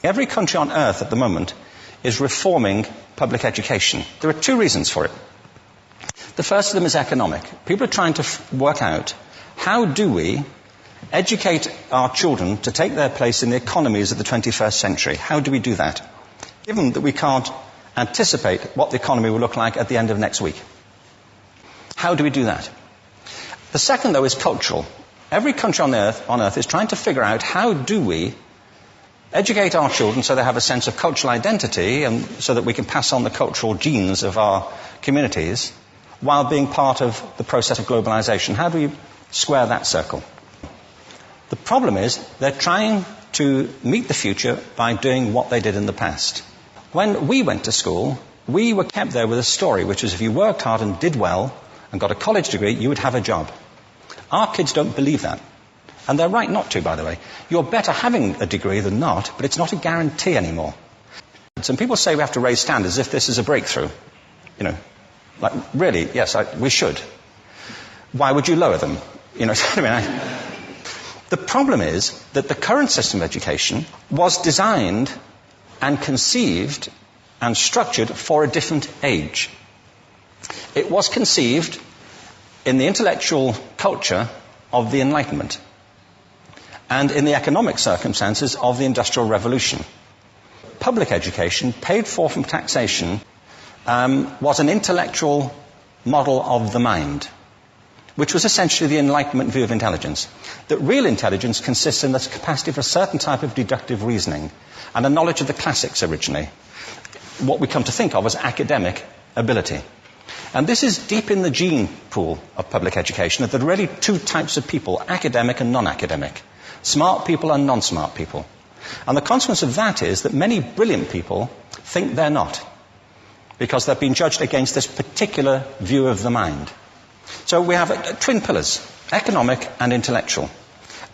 Every country on earth at the moment is reforming public education. There are two reasons for it. The first of them is economic. People are trying to work out, how do we educate our children to take their place in the economies of the 21st century? How do we do that, given that we can't anticipate what the economy will look like at the end of next week? How do we do that? The second, though, is cultural. Every country on earth is trying to figure out, how do we educate our children so they have a sense of cultural identity and so that we can pass on the cultural genes of our communities while being part of the process of globalization. How do we square that circle? The problem is they're trying to meet the future by doing what they did in the past. When we went to school, we were kept there with a story, which is if you worked hard and did well and got a college degree, you would have a job. Our kids don't believe that. And they're right not to, by the way. You're better having a degree than not, but it's not a guarantee anymore. Some people say we have to raise standards as if this is a breakthrough. You know, like, really, yes, we should. Why would you lower them? You know, the problem is that the current system of education was designed and conceived and structured for a different age. It was conceived in the intellectual culture of the Enlightenment and in the economic circumstances of the Industrial Revolution. Public education, paid for from taxation, was an intellectual model of the mind, which was essentially the Enlightenment view of intelligence. That real intelligence consists in the capacity for a certain type of deductive reasoning and a knowledge of the classics originally, what we come to think of as academic ability. And this is deep in the gene pool of public education, that there are really two types of people, academic and non-academic, smart people and non-smart people. And the consequence of that is that many brilliant people think they're not, because they've been judged against this particular view of the mind. So we have twin pillars, economic and intellectual.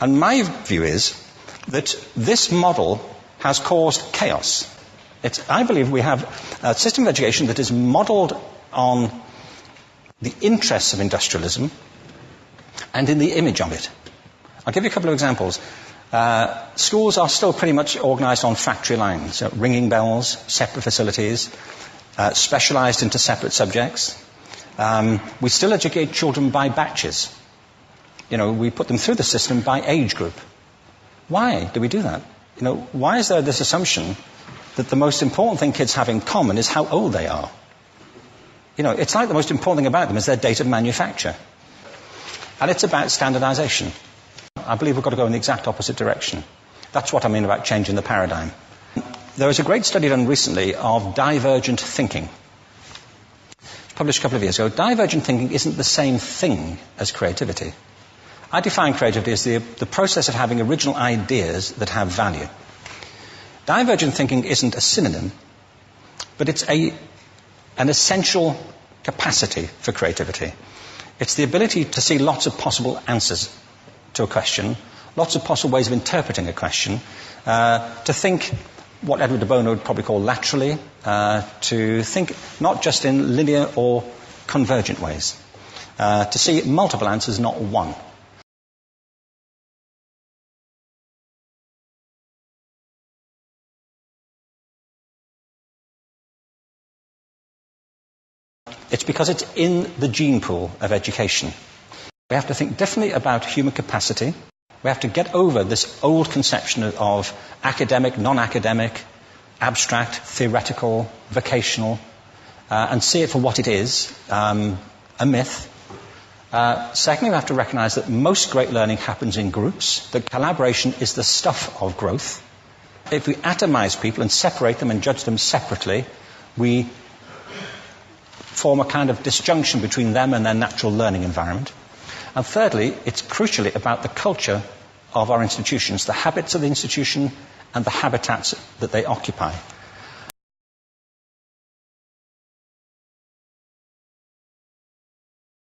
And my view is that this model has caused chaos. I believe we have a system of education that is modelled on the interests of industrialism and in the image of it. I'll give you a couple of examples. Schools are still pretty much organised on factory lines, ringing bells, separate facilities, specialised into separate subjects. We still educate children by batches. You know, we put them through the system by age group. Why do we do that? You know, why is there this assumption that the most important thing kids have in common is how old they are? You know, it's like the most important thing about them is their date of manufacture. And it's about standardization. I believe we've got to go in the exact opposite direction. That's what I mean about changing the paradigm. There was a great study done recently of divergent thinking. Published a couple of years ago. Divergent thinking isn't the same thing as creativity. I define creativity as the process of having original ideas that have value. Divergent thinking isn't a synonym, but it's an essential capacity for creativity. It's the ability to see lots of possible answers to a question, lots of possible ways of interpreting a question, to think what Edward de Bono would probably call laterally, to think not just in linear or convergent ways, to see multiple answers, not one. It's because it's in the gene pool of education. We have to think differently about human capacity. We have to get over this old conception of academic, non-academic, abstract, theoretical, vocational, and see it for what it is, a myth. Secondly, we have to recognize that most great learning happens in groups, that collaboration is the stuff of growth. If we atomize people and separate them and judge them separately, we form a kind of disjunction between them and their natural learning environment. And thirdly, it's crucially about the culture of our institutions, the habits of the institution and the habitats that they occupy.